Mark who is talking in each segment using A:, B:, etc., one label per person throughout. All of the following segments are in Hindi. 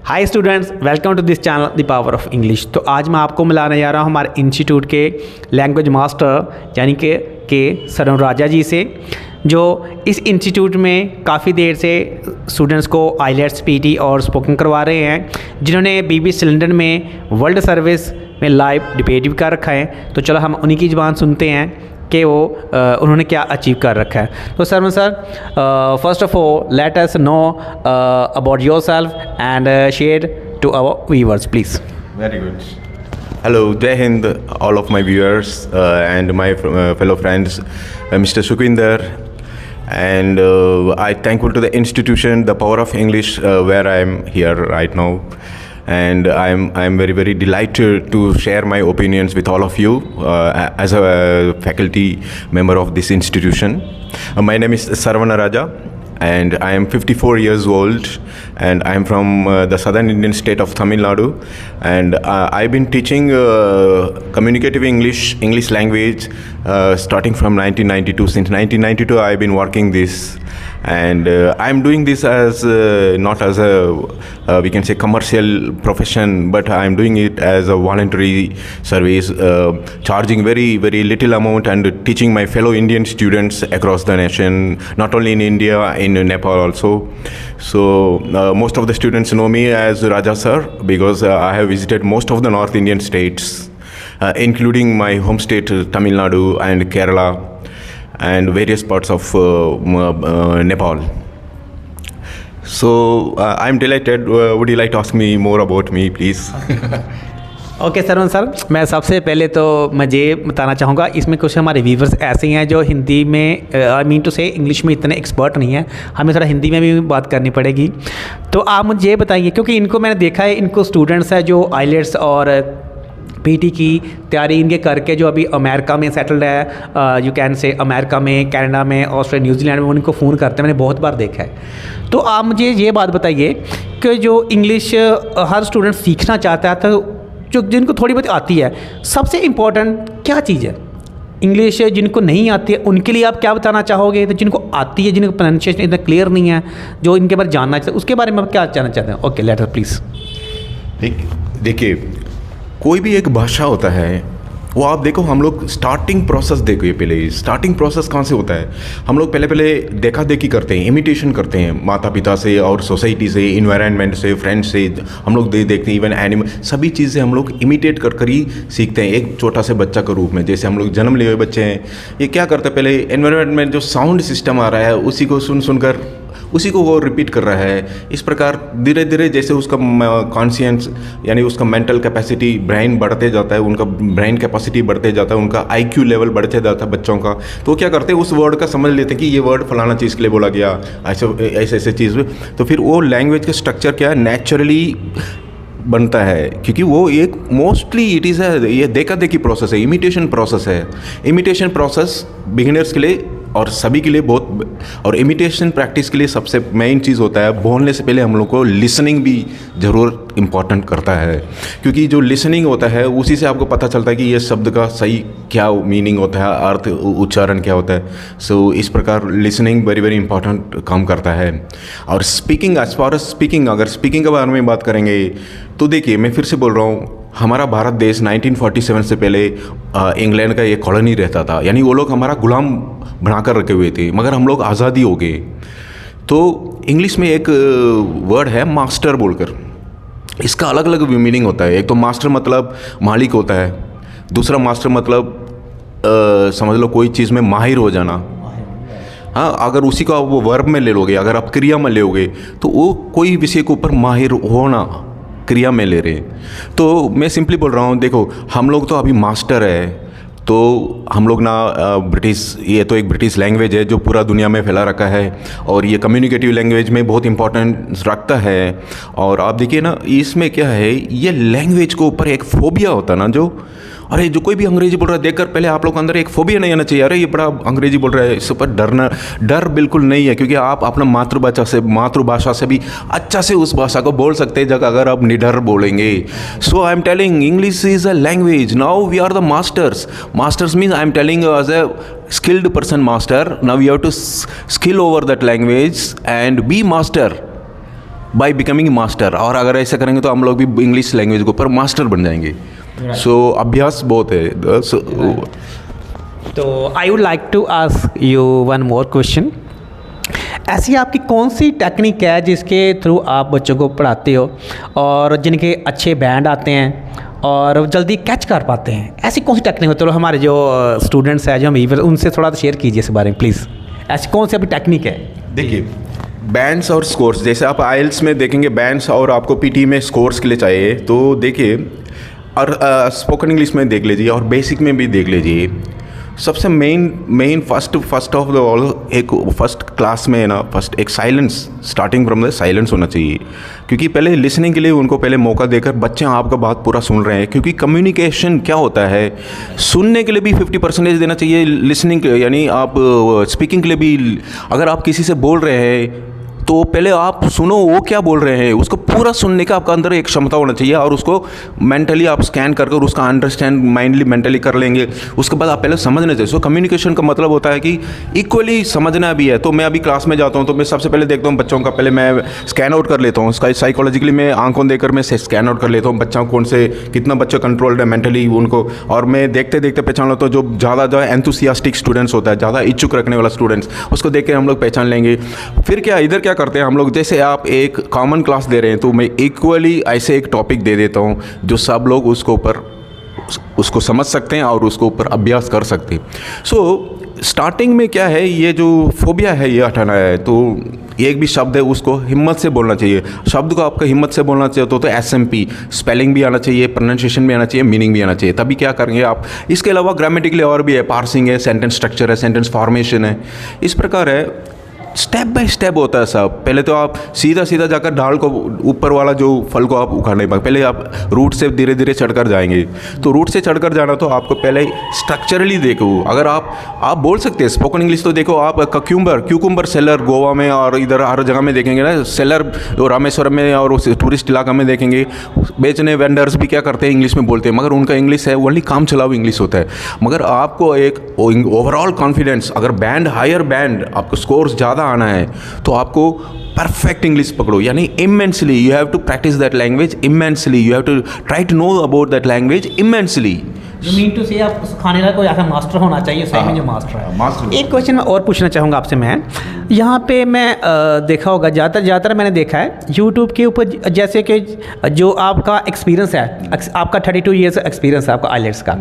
A: Hi students, welcome to this channel the power of English. तो आज मैं आपको मिलाने जा रहा हूँ हमारे इंस्टीट्यूट के लैंग्वेज मास्टर यानी के सरवण राजा जी से, जो इस इंस्टीट्यूट में काफ़ी देर से स्टूडेंट्स को आईलेट्स, पीटी और स्पोकन करवा रहे हैं, जिन्होंने BBC लंदन में वर्ल्ड सर्विस में लाइव डिबेट भी कर रखा है। तो चलो हम उन्हीं की ज़बान सुनते हैं कि वो उन्होंने क्या अचीव कर रखा है। तो Saravan sir, first of all let us know about yourself and share to our viewers please.
B: Very good. Hello, Jai Hind, all of my viewers and my fellow friends, Mr. Sukhwinder, and I'm thankful to the institution, the Power of English, where I'm here right now, and I'm very delighted to share my opinions with all of you as a faculty member of this institution. My name is Sarvana Raja. And I am 54 years old, and I am from the southern Indian state of Tamil Nadu, and I've been teaching communicative English language starting from 1992. Since 1992 I've been working this, and I'm doing this as not as a we can say commercial profession, but I'm doing it as a voluntary service, charging very little amount and teaching my fellow Indian students across the nation, not only in India, in Nepal also. So most of the students know me as Raja sir because I have visited most of the North Indian states, including my home state Tamil Nadu and Kerala and various parts of Nepal. So I'm delighted. Would you like to ask me more about me, please?
A: Okay Saravan sir, मैं सबसे पहले तो मैं ये बताना चाहूँगा, इसमें कुछ हमारे व्यूवर्स ऐसे हैं जो हिंदी में आई मीन टू से इंग्लिश में इतने एक्सपर्ट नहीं हैं, हमें थोड़ा हिंदी में भी बात करनी पड़ेगी। तो आप मुझे ये बताइए, क्योंकि इनको मैंने देखा है, इनको स्टूडेंट्स हैं जो आईलेट्स और पीटी की तैयारी इनके करके जो अभी अमेरिका में सेटल्ड है, यू कैन से अमेरिका में, कनाडा में, ऑस्ट्रेलिया, न्यूजीलैंड में, उनको फ़ोन करते हैं, मैंने बहुत बार देखा है। तो आप मुझे ये बात बताइए कि जो इंग्लिश हर स्टूडेंट सीखना चाहता है, तो जो जिनको थोड़ी बहुत आती है, सबसे इम्पोर्टेंट क्या चीज़ है? इंग्लिश जिनको नहीं आती है उनके लिए आप क्या बताना चाहोगे? तो जिनको आती है, जिनको प्रोनाउंसिएशन इतना क्लियर नहीं है, जो इनके बारे में जानना चाहते हैं, उसके बारे में आप क्या जानना चाहते हैं? Okay, let us please.
B: देखिए, कोई भी एक भाषा होता है, वो आप देखो, हम लोग स्टार्टिंग प्रोसेस देखिए। पहले स्टार्टिंग प्रोसेस कहाँ से होता है? हम लोग पहले देखा देखी करते हैं, इमिटेशन करते हैं माता पिता से और सोसाइटी से, इन्वायरमेंट से, फ्रेंड्स से। हम लोग देखते हैं, इवन एनिमल, सभी चीज़ें हम लोग इमिटेट कर ही सीखते हैं एक छोटा से बच्चा के रूप में। जैसे हम लोग जन्म लिए हुए बच्चे हैं, ये क्या करते हैं, पहले एनवायरमेंट में जो साउंड सिस्टम आ रहा है उसी को सुनकर उसी को वो रिपीट कर रहा है। इस प्रकार धीरे धीरे जैसे उसका कॉन्शियंस यानी उसका मेंटल कैपेसिटी, ब्रेन बढ़ते जाता है, उनका ब्रेन कैपेसिटी बढ़ते जाता है, उनका IQ लेवल बढ़ते जाता है बच्चों का। तो क्या करते हैं, उस वर्ड का समझ लेते हैं कि ये वर्ड फलाना चीज़ के लिए बोला गया, ऐसे चीज़। तो फिर वो लैंग्वेज का स्ट्रक्चर क्या है, नेचुरली बनता है, क्योंकि वो एक मोस्टली इट इज़ ये देखा देखी प्रोसेस है, इमिटेशन प्रोसेस है। इमिटेशन प्रोसेस बिगिनर्स के लिए और सभी के लिए बहुत, और इमिटेशन प्रैक्टिस के लिए सबसे मेन चीज़ होता है, बोलने से पहले हम लोग को लिसनिंग भी ज़रूर इम्पॉर्टेंट करता है, क्योंकि जो लिसनिंग होता है उसी से आपको पता चलता है कि ये शब्द का सही क्या मीनिंग होता है, अर्थ, उच्चारण क्या होता है। सो इस प्रकार लिसनिंग वेरी इंपॉर्टेंट काम करता है। और speaking, as far as speaking, अगर स्पीकिंग के बारे में बात करेंगे तो देखिए, मैं फिर से बोल रहा हूँ, हमारा भारत देश 1947 से पहले इंग्लैंड का एक कॉलोनी रहता था, यानी वो लोग हमारा गुलाम बनाकर रखे हुए थे, मगर हम लोग आज़ादी हो गए। तो इंग्लिश में एक वर्ड है मास्टर बोलकर, इसका अलग अलग मीनिंग होता है। एक तो मास्टर मतलब मालिक होता है, दूसरा मास्टर मतलब समझ लो कोई चीज़ में माहिर हो जाना। हाँ, अगर उसी को आप वो वर्ब में ले लोगे, अगर आप क्रिया में लोगे तो वो कोई विषय के ऊपर माहिर होना, क्रिया में ले रहे। तो मैं सिंपली बोल रहा हूँ, देखो हम लोग तो अभी मास्टर है, तो हम लोग ना ब्रिटिश, ये तो एक ब्रिटिश लैंग्वेज है जो पूरा दुनिया में फैला रखा है, और ये कम्युनिकेटिव लैंग्वेज में बहुत इंपॉर्टेंस रखता है। और आप देखिए ना, इसमें क्या है, ये लैंग्वेज को ऊपर एक फोबिया होता है ना, जो अरे जो कोई भी अंग्रेजी बोल रहा है देखकर पहले आप लोग के अंदर एक फोबिया नहीं आना चाहिए, अरे ये बड़ा अंग्रेजी बोल रहा है, इस पर डर बिल्कुल नहीं है, क्योंकि आप अपना मातृभाषा से भी अच्छा से उस भाषा को बोल सकते हैं जगह अगर आप निडर बोलेंगे। So I am telling English is a language, now we are the masters means I am telling as a skilled person master, now you have to skill over that language and be master. By becoming master, और अगर ऐसा करेंगे तो हम लोग भी इंग्लिश लैंग्वेज के ऊपर मास्टर बन जाएंगे। सो अभ्यास बहुत है।
A: तो I would like to ask you one more question. ऐसी आपकी कौन सी टेक्निक है जिसके थ्रू आप बच्चों को पढ़ाते हो और जिनके अच्छे बैंड आते हैं और जल्दी कैच कर पाते हैं? ऐसी कौन सी टेक्निक होती है? तो हमारे जो स्टूडेंट्स हैं, जो हम वीवर, उनसे थोड़ा शेयर कीजिए इस बारे में प्लीज़। ऐसी कौन सी आपकी टेक्निक है?
B: देखिए, बैंड्स और स्कोर्स, जैसे आप आइल्स में देखेंगे बैंड्स और आपको पीटी में स्कोर्स के लिए चाहिए, तो देखिए, और स्पोकन इंग्लिश में देख लीजिए और बेसिक में भी देख लीजिए। सबसे main first of the all, एक फर्स्ट क्लास में ना, फर्स्ट एक silence, starting from the silence होना चाहिए, क्योंकि पहले लिसनिंग के लिए उनको पहले मौका देकर बच्चे आपका बात पूरा सुन रहे हैं। क्योंकि कम्युनिकेशन क्या होता है, सुनने के लिए भी 50% देना चाहिए, लिसनिंग यानी आप स्पीकिंग के लिए भी, अगर आप किसी से बोल रहे हैं तो पहले आप सुनो वो क्या बोल रहे हैं, उसको पूरा सुनने का आपका अंदर एक क्षमता होना चाहिए, और उसको मेंटली आप स्कैन कर कर उसका अंडरस्टैंड माइंडली मेंटली कर लेंगे। उसके बाद आप पहले समझना चाहिए। सो कम्युनिकेशन का मतलब होता है कि इक्वली समझना भी है। तो मैं अभी क्लास में जाता हूँ तो मैं सबसे पहले देखता हूँ बच्चों का, पहले मैं स्कैन आउट कर लेता हूँ उसका, साइकोलॉजिकली मैं आंखों देकर मैं स्कैन आउट कर लेता हूँ बच्चों कौन से, कितना बच्चा कंट्रोल्ड है मेंटली उनको, और मैं देखते देखते पहचान लेता हूँ जो ज़्यादा एंथुसियास्टिक स्टूडेंट्स होता है, ज़्यादा इच्छुक रखने वाला स्टूडेंट्स, उसको देख के हम लोग पहचान लेंगे। फिर क्या इधर क्या करते हैं हम लोग, जैसे आप एक कॉमन क्लास दे रहे हैं तो मैं इक्वली ऐसे एक टॉपिक दे देता हूँ जो सब लोग उसको समझ सकते हैं और उसको ऊपर अभ्यास कर सकते हैं। सो स्टार्टिंग में क्या है, ये जो फोबिया है ये हटाना है। तो एक भी शब्द है उसको हिम्मत से बोलना चाहिए, शब्द को आपको हिम्मत से बोलना चाहिए। तो SMP स्पेलिंग भी आना चाहिए, प्रोनाउंसिएशन भी आना चाहिए, मीनिंग भी आना चाहिए, तभी क्या करेंगे आप। इसके अलावा ग्रामेटिकली और भी है, पार्सिंग है, सेंटेंस स्ट्रक्चर है, सेंटेंस फॉर्मेशन है, इस प्रकार है। स्टेप बाय स्टेप होता है सब। पहले तो आप सीधा सीधा जाकर डाल को, ऊपर वाला जो फल को आप उखाड़ नहीं पाएंगे, पहले आप रूट से धीरे धीरे चढ़कर जाएंगे। तो रूट से चढ़कर जाना तो आपको पहले स्ट्रक्चरली देखो। अगर आप बोल सकते हैं स्पोकन इंग्लिश, तो देखो आप क्यूकुम्बर सेलर गोवा में और इधर हर जगह में देखेंगे ना, सेलर रामेश्वरम में और उस टूरिस्ट इलाका में देखेंगे, बेचने वेंडर्स भी क्या करते हैं, इंग्लिश में बोलते हैं, मगर उनका इंग्लिश है ओनली काम चलाओ इंग्लिश होता है। मगर आपको एक ओवरऑल कॉन्फिडेंस, अगर बैंड हायर बैंड आपको स्कोर्स ज़्यादा आना है तो आपको परफेक्ट इंग्लिश पकड़ो, यानी immensely you have to practice that language immensely, you have to try to know about that language immensely.
A: You mean to say आप सिखाने का कोई ऐसा मास्टर होना चाहिए, सही में जो मास्टर है।
B: मास्टर।
A: एक क्वेश्चन मैं और पूछना चाहूँगा आपसे। मैं यहाँ पे मैं देखा होगा ज़्यादातर मैंने देखा है यूट्यूब के ऊपर, जैसे कि जो आपका एक्सपीरियंस है, आपका 32 ईयर्स एक्सपीरियंस है आपका आइलेट्स का,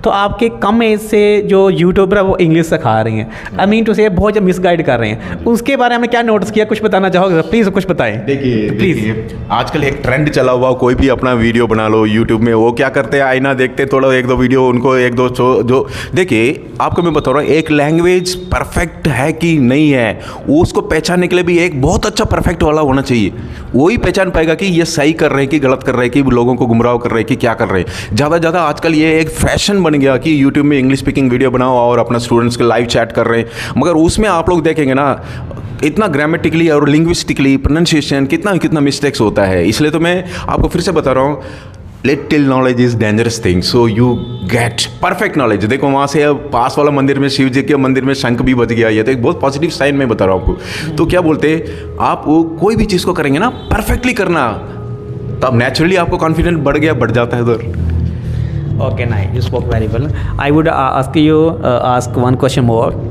A: तो आपके कम एज से जो यूट्यूबर है वो इंग्लिश सिखा रही हैं, आई मीन टू से बहुत मिसगाइड कर रहे हैं, उसके बारे में क्या नोटिस किया, कुछ बताना चाहोगे प्लीज़, कुछ बताएं।
B: देखिए आजकल एक ट्रेंड चला हुआ, कोई भी अपना वीडियो बना लो यूट्यूब में, वो क्या करते हैं, आईना देखते थोड़ा एक दो वीडियो उनको एक दो जो देखिए आपको मैं बता रहा हूँ, एक लैंग्वेज परफेक्ट है कि नहीं है उसको पहचानने के लिए भी एक बहुत अच्छा परफेक्ट वाला होना चाहिए। वही पहचान पाएगा कि ये सही कर रहे हैं कि गलत कर रहे हैं, कि लोगों को गुमराह कर रहे हैं कि क्या कर रहे हैं। ज़्यादा आजकल ये एक फैशन बन गया कि यूट्यूब में इंग्लिश स्पीकिंग वीडियो बनाओ और अपना स्टूडेंट्स के लाइव चैट कर रहे हैं, मगर उसमें आप लोग देखेंगे ना इतना ग्रामेटिकली और लिंग्विस्टिकली प्रोनाउंसिएशन कितना मिस्टेक्स होता है। इसलिए तो मैं आपको फिर से बता रहा हूँ, little knowledge is dangerous thing, so you get perfect knowledge. देखो वहाँ से पास वाला मंदिर में, शिव जी के मंदिर में शंख भी बज गया, ये तो एक बहुत पॉजिटिव साइन मैं बता रहा हूँ आपको। तो क्या बोलते हैं आप, वो कोई भी चीज़ को करेंगे ना परफेक्टली करना, तब नेचुरली आपको कॉन्फिडेंस बढ़ जाता है उधर।
A: Okay nice, you spoke very well. I would ask one question more.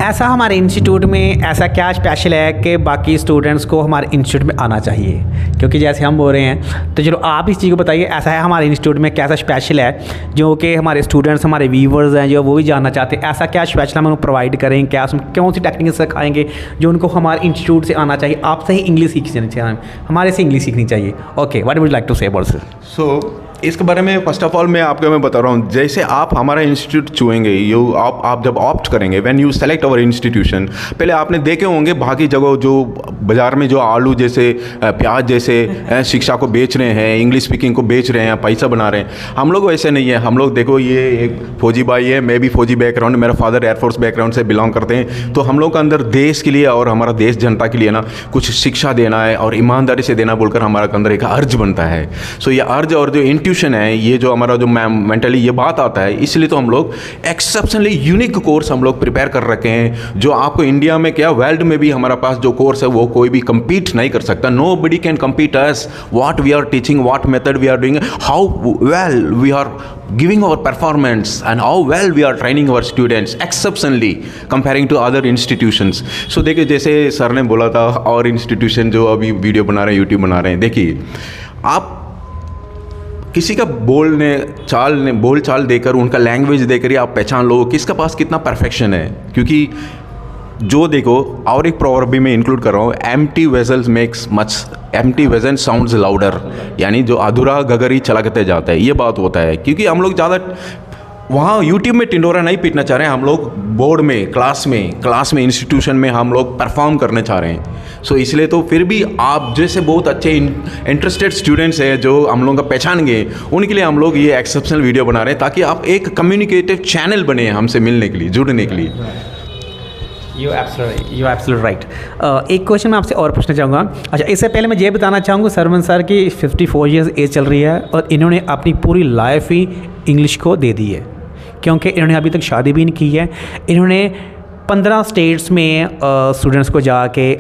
A: ऐसा हमारे इंस्टीट्यूट में ऐसा क्या स्पेशल है कि बाकी स्टूडेंट्स को हमारे इंस्टीट्यूट में आना चाहिए? क्योंकि जैसे हम बोल रहे हैं, तो चलो आप इस चीज़ को बताइए, ऐसा है हमारे इंस्टीट्यूट में कैसा स्पेशल है जो कि हमारे स्टूडेंट्स, हमारे व्यूवर्स हैं जो वो भी जानना चाहते हैं, ऐसा क्या स्पेशल हम उनको प्रोवाइड करें, क्या उसमें कौन सी टेक्निक सिखाएंगे जो उनको हमारे इंस्टीट्यूट से आना चाहिए? आपसे ही इंग्लिश सीखनी चाहिए, हमारे से इंग्लिश सीखनी चाहिए। Okay, what would like to say about?
B: So इसके बारे में फर्स्ट ऑफ ऑल मैं बता रहा हूँ, जैसे आप हमारा इंस्टीट्यूट चुनेंगे, आप जब ऑप्ट करेंगे, when you select our institution, पहले आपने देखे होंगे बाकी जगह जो बाज़ार में जो आलू जैसे, प्याज जैसे शिक्षा को बेच रहे हैं, इंग्लिश स्पीकिंग को बेच रहे हैं, पैसा बना रहे हैं। हम लोग वैसे नहीं है। हम लोग देखो, ये एक फौजी भाई है, मैं भी फौजी बैकग्राउंड, मेरा फादर एयरफोर्स बैकग्राउंड से बिलोंग करते हैं। तो हम लोग के अंदर देश के लिए और हमारा देश जनता के लिए ना कुछ शिक्षा देना है और ईमानदारी से देना बोलकर हमारे अंदर एक अर्ज बनता है। सो ये अर्ज और जो इंस्टीट्यूशन है, ये जो हमारा जो मेंटली ये बात आता है, इसलिए तो हम लोग एक्सेप्शनली यूनिक कोर्स हम लोग प्रिपेयर कर रखे हैं, जो आपको इंडिया में क्या वर्ल्ड में भी हमारा पास जो कोर्स है वो कोई भी compete नहीं कर सकता. Nobody can compete us. What we are teaching, what method we are doing, how well we are giving our performance and how well we are training our students exceptionally comparing to other institutions. So देखिए जैसे सर ने बोला था और इंस्टीट्यूशन जो अभी वीडियो बना रहे हैं, यूट्यूब बना रहे हैं, देखिए आप किसी का बोल चाल देकर, उनका लैंग्वेज देकर ही आप पहचान लो किसका पास कितना परफेक्शन है. क्योंकि जो देखो, और एक प्रोवर्ब भी मैं इंक्लूड कर रहा हूँ, empty vessels makes much, empty vessel sounds louder, यानी जो अधूरा गगरी चलाते जाता है, ये बात होता है. क्योंकि हम लोग ज़्यादा वहाँ यूट्यूब में टिंडोरा नहीं पीटना चाह रहे हैं, हम लोग बोर्ड में, क्लास में इंस्टीट्यूशन में हम लोग परफॉर्म करने चाह रहे हैं. सो इसलिए तो फिर भी आप जैसे बहुत अच्छे इंटरेस्टेड स्टूडेंट्स हैं जो हम लोगों का पहचान गए, उनके लिए हम लोग ये एक्सेप्शनल वीडियो बना रहे हैं ताकि आप एक कम्युनिकेटिव चैनल बने हमसे मिलने के लिए, जुड़ने के लिए.
A: You absolutely right. एक क्वेश्चन मैं आपसे और पूछना चाहूँगा. अच्छा, इससे पहले मैं ये बताना चाहूँगा, सरवन सर की 54 ईयर्स एज चल रही है और इन्होंने अपनी पूरी लाइफ ही इंग्लिश को दे दी है, क्योंकि इन्होंने अभी तक शादी भी नहीं की है. इन्होंने 15 स्टेट्स में स्टूडेंट्स को जाके,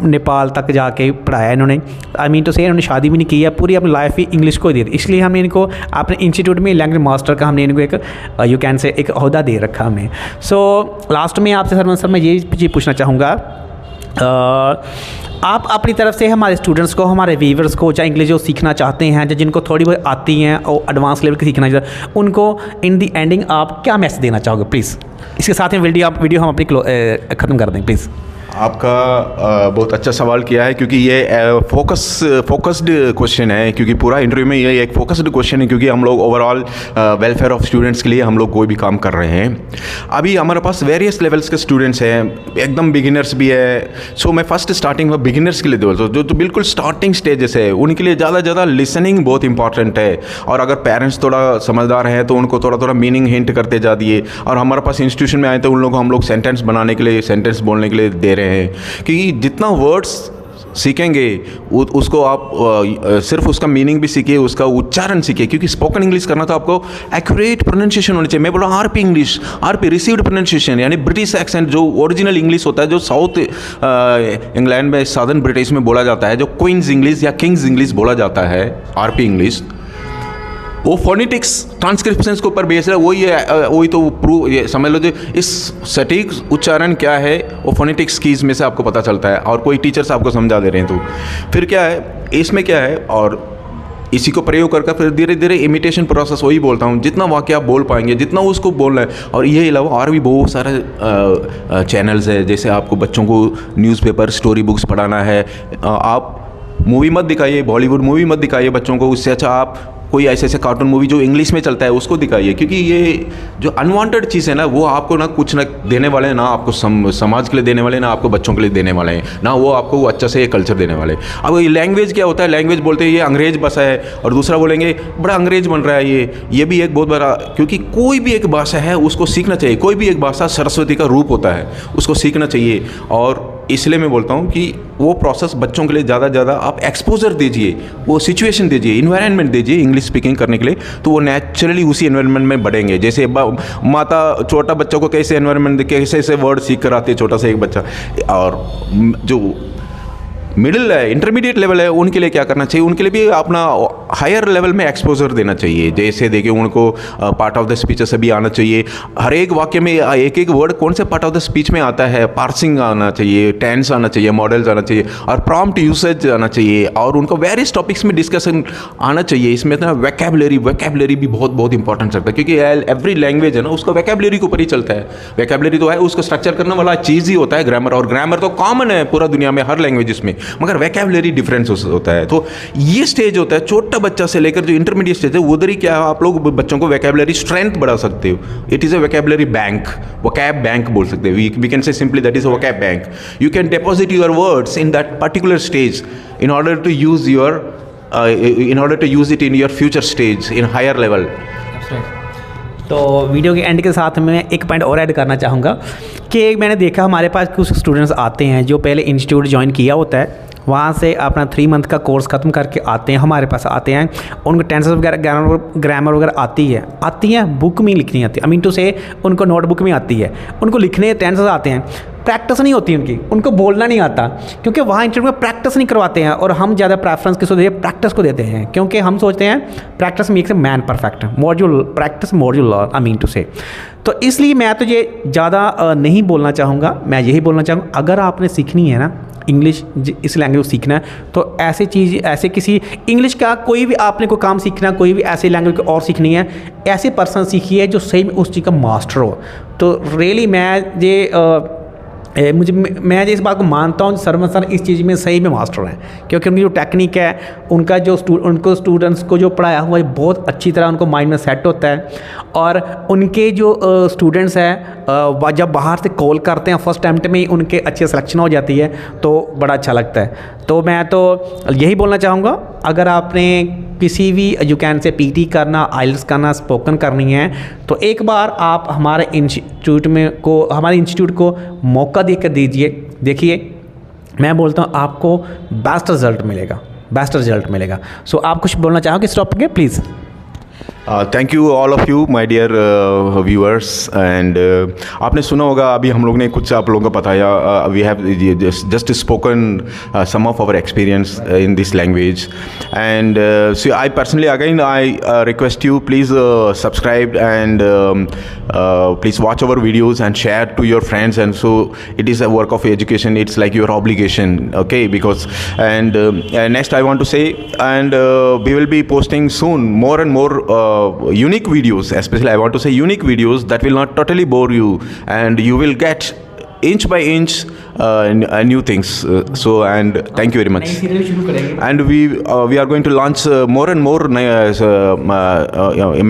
A: नेपाल तक जाके पढ़ाया इन्होंने. आई मीन टू से इन्होंने शादी भी नहीं की है, पूरी अपनी लाइफ ही इंग्लिश को दे दी. इसलिए हमने इनको अपने इंस्टीट्यूट में लैंग्वेज मास्टर का हमने इनको एक यू कैन से एक ओहदा दे रखा हमने. सो लास्ट में आपसे सरवन सर मैं ये पूछना चाहूँगा, आप अपनी तरफ से हमारे स्टूडेंट्स को, हमारे व्यूअर्स को, चाहे इंग्लिश जो सीखना चाहते हैं, जो जिनको थोड़ी बहुत आती हैं और एडवांस लेवल की सीखना चाहते हैं, उनको इन दी एंडिंग आप क्या मैसेज देना चाहोगे प्लीज़? इसके साथ में वीडियो हम अपनी ख़त्म कर दें प्लीज़.
B: आपका बहुत अच्छा सवाल किया है, क्योंकि ये फोकस्ड क्वेश्चन है, क्योंकि पूरा इंटरव्यू में ये एक फोकस्ड क्वेश्चन है, क्योंकि हम लोग ओवरऑल वेलफेयर ऑफ स्टूडेंट्स के लिए हम लोग कोई भी काम कर रहे हैं. अभी हमारे पास वेरियस लेवल्स के स्टूडेंट्स हैं, एकदम बिगिनर्स भी है. सो मैं फर्स्ट स्टार्टिंग में बिगिनर्स के लिए बोलता हूँ, जो बिल्कुल स्टार्टिंग स्टेजेस है, उनके लिए ज़्यादा लिसनिंग बहुत इंपॉर्टेंट है. और अगर पेरेंट्स थोड़ा समझदार हैं तो उनको थोड़ा मीनिंग हिंट करते जा दिए. और हमारे पास इंस्टीट्यूशन में आए तो उन लोग हम लोग सेंटेंस बनाने के लिए, सेंटेंस बोलने के लिए दे रहे हैं. क्योंकि जितना वर्ड्स सीखेंगे उसको आप सिर्फ उसका मीनिंग भी सीखिए, उसका उच्चारण सीखिए. क्योंकि स्पोकन इंग्लिश करना तो आपको एक्यूरेट प्रोनाउंसिएशन होनी चाहिए. मैं बोला RP English, RP received pronunciation, यानी ब्रिटिश एक्सेंट जो ओरिजिनल इंग्लिश होता है, जो साउथ इंग्लैंड में, साउदर्न ब्रिटिश में बोला जाता है, जो क्वींस इंग्लिश या किंग्स इंग्लिश बोला जाता है, आरपी इंग्लिश, वो फोनेटिक्स ट्रांसक्रिप्शंस के ऊपर बेस है. वही तो प्रूव, ये समझ लो जो इस सटीक उच्चारण क्या है वो फोनेटिक्स कीज में से आपको पता चलता है, और कोई टीचर्स आपको समझा दे रहे हैं. तो फिर क्या है इसमें, क्या है, और इसी को प्रयोग करके फिर धीरे धीरे इमिटेशन प्रोसेस, वही बोलता हूँ, जितना वाक्य आप बोल पाएंगे, जितना उसको बोलना है. और ये अलावा और भी बहुत सारे चैनल्स है, जैसे आपको बच्चों को न्यूज़पेपर, स्टोरी बुक्स पढ़ाना है. आप मूवी मत दिखाइए, बॉलीवुड मूवी मत दिखाइए बच्चों को, उससे अच्छा आप कोई ऐसे कार्टून मूवी जो इंग्लिश में चलता है उसको दिखाइए. क्योंकि ये जो अनवांटेड चीज़ है ना, वो आपको ना कुछ ना देने वाले हैं, ना आपको समाज के लिए देने वाले हैं, ना आपको बच्चों के लिए देने वाले हैं, ना वो आपको अच्छा से कल्चर देने वाले हैं. अब ये लैंग्वेज क्या होता है, लैंग्वेज बोलते हैं ये अंग्रेज बसा है, और दूसरा बोलेंगे बड़ा अंग्रेज बन रहा है. ये भी एक बहुत बड़ा, क्योंकि कोई भी एक भाषा है उसको सीखना चाहिए. कोई भी एक भाषा सरस्वती का रूप होता है, उसको सीखना चाहिए. और इसलिए मैं बोलता हूँ कि वो प्रोसेस बच्चों के लिए ज़्यादा आप एक्सपोजर दीजिए, वो सिचुएशन दीजिए, इन्वायरमेंट दीजिए इंग्लिश स्पीकिंग करने के लिए, तो वो नेचुरली उसी एनवायरनमेंट में बढ़ेंगे. जैसे माता छोटा बच्चों को कैसे एनवायरनमेंट, कैसे वर्ड सीख कर आती है छोटा सा एक बच्चा, और जो मिडिल है, इंटरमीडिएट लेवल है, उनके लिए क्या करना चाहिए, उनके लिए भी अपना हायर लेवल में एक्सपोजर देना चाहिए. जैसे देखिए उनको पार्ट ऑफ द स्पीच से भी आना चाहिए. हर एक वाक्य में एक वर्ड कौन से पार्ट ऑफ द स्पीच में आता है, पार्सिंग आना चाहिए, टेंस आना चाहिए, मॉडल्स आना चाहिए, और प्रॉम्प्ट यूसेज आना चाहिए, और उनको वेरियस टॉपिक्स में डिस्कशन आना चाहिए. इसमें ना वैकेबलरी भी बहुत इंपॉर्टेंट रखता है, क्योंकि एवरी लैंग्वेज है ना उसका वैकेबलरी के ऊपर ही चलता है. वैकेबलरी तो है, उसको स्ट्रक्चर करने वाला चीज़ ही होता है ग्रामर, और ग्रामर तो कॉमन है पूरा दुनिया में हर लैंग्वेजेस में, मगर वैकेबलरी डिफरेंस होता है. तो ये स्टेज होता है छोटा बच्चा से लेकर जो इंटरमीडिएट स्टेज है, उधर ही क्या है, आप लोग बच्चों को वैकेबलरी स्ट्रेंथ बढ़ा सकते हो. It is a vocabulary bank, vocab bank बोल सकते हो. We can say simply that is a vocab bank. You can deposit your words in that particular stage in order to use it in your future stage in higher level.
A: तो वीडियो के एंड के साथ मैं एक पॉइंट और ऐड करना चाहूँगा कि मैंने देखा हमारे पास कुछ स्टूडेंट्स आते हैं जो पहले इंस्टीट्यूट ज्वाइन किया होता है, वहाँ से अपना 3 मंथ का कोर्स ख़त्म करके आते हैं, हमारे पास आते हैं, उनको टेंसेस वगैरह ग्रामर वगैरह आती है, बुक में लिखनी आती है, आई मीन टू से उनको नोटबुक में आती है, उनको लिखने टेंसेस आते हैं, प्रैक्टिस नहीं होती उनकी, उनको बोलना नहीं आता, क्योंकि वहाँ इंटरव्यू में प्रैक्टिस नहीं करवाते हैं। और हम ज़्यादा प्रेफरेंस किसको देते हैं? प्रैक्टिस को देते हैं, क्योंकि हम सोचते हैं practice makes a man perfect, more you practice more you learn, I mean to say. तो इसलिए मैं तो ये ज़्यादा नहीं बोलना चाहूँगा, मैं यही बोलना चाहूँगा, अगर आपने सीखनी है ना इंग्लिश, इस लैंग्वेज को सीखना है, तो ऐसे चीज़, ऐसे किसी इंग्लिश का कोई भी आपने कोई काम सीखना, कोई भी ऐसी लैंग्वेज और सीखनी है, ऐसे पर्सन सीखिए जो सही में उस चीज़ का मास्टर हो। तो रियली मैं इस बात को मानता हूँ, सरवन सर इस चीज़ में सही में मास्टर हैं, क्योंकि उनकी जो टेक्निक है, उनका जो उनको स्टूडेंट्स को जो पढ़ाया हुआ है बहुत अच्छी तरह उनको माइंड में सेट होता है। और उनके जो स्टूडेंट्स हैं जब बाहर से कॉल करते हैं फर्स्ट अटेम्प्ट में ही उनके अच्छे सिलेक्शन हो जाती है, तो बड़ा अच्छा लगता है। तो मैं तो यही बोलना चाहूँगा, अगर आपने किसी भी यू कैन से पीटी करना, आइल्स करना, स्पोकन करनी है, तो एक बार आप हमारे इंस्टीट्यूट को मौका देकर दीजिए। देखिए, मैं बोलता हूँ आपको बेस्ट रिजल्ट मिलेगा। सो आप कुछ बोलना चाहोगे इस टॉपिक पे, please?
B: Thank you all of you my dear viewers. And आपने सुना होगा, अभी हम लोग ने कुछ आप लोगों को बताया, we have just spoken some of our experience in this language. And so I personally again I request you, please subscribe and please watch our videos and share to your friends. And so it is a work of education, it's like your obligation, okay? Because and next I want to say, and we will be posting soon more and more unique videos, especially I want to say unique videos that will not totally bore you, and you will get inch by inch new things. So and thank you very much. And we are going to launch more and more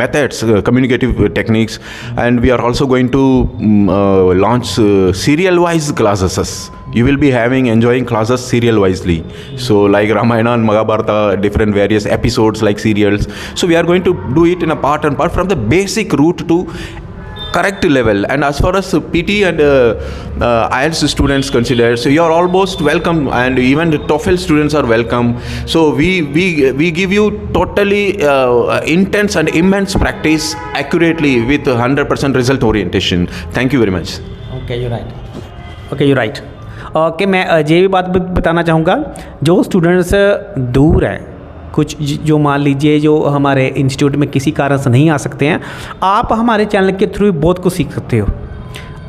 B: methods, communicative techniques, and we are also going to launch serial wise classes. You will be enjoying classes serial wisely, so like Ramayana and Mahabharata, different various episodes like serials. So we are going to do it in a part and part, from the basic route to correct level. And as far as PT and IELTS students considered, so you are almost welcome, and even the TOEFL students are welcome. So we give you totally intense and immense practice accurately with 100% result orientation. Thank you very much.
A: Okay, you're right. Okay, मैं ये भी बात बताना चाहूँगा, जो स्टूडेंट्स दूर हैं, कुछ जो मान लीजिए जो हमारे इंस्टीट्यूट में किसी कारण से नहीं आ सकते हैं, आप हमारे चैनल के थ्रू बहुत कुछ सीख सकते हो।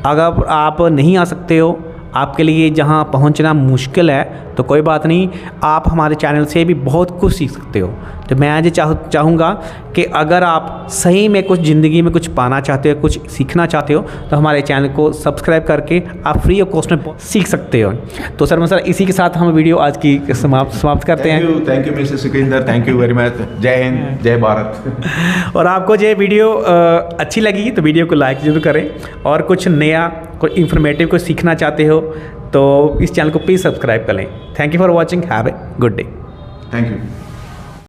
A: अगर आप नहीं आ सकते हो, आपके लिए जहां पहुंचना मुश्किल है, तो कोई बात नहीं, आप हमारे चैनल से भी बहुत कुछ सीख सकते हो। तो मैं आज चाहूँगा कि अगर आप सही में कुछ ज़िंदगी में कुछ पाना चाहते हो, कुछ सीखना चाहते हो, तो हमारे चैनल को सब्सक्राइब करके आप फ्री ऑफ कॉस्ट में सीख सकते हो। तो सर इसी के साथ हम वीडियो आज की समाप्त करते हैं।
B: Thank you mister Sukhwinder, thank you very much. जय हिंद, जय भारत।
A: और आपको ये वीडियो अच्छी लगी तो वीडियो को लाइक जरूर करें, और कुछ नया, कोई इन्फॉर्मेटिव कुछ सीखना चाहते हो तो इस चैनल को प्लीज़ सब्सक्राइब कर लें। Thank you for watching, have a good day.
B: Thank you.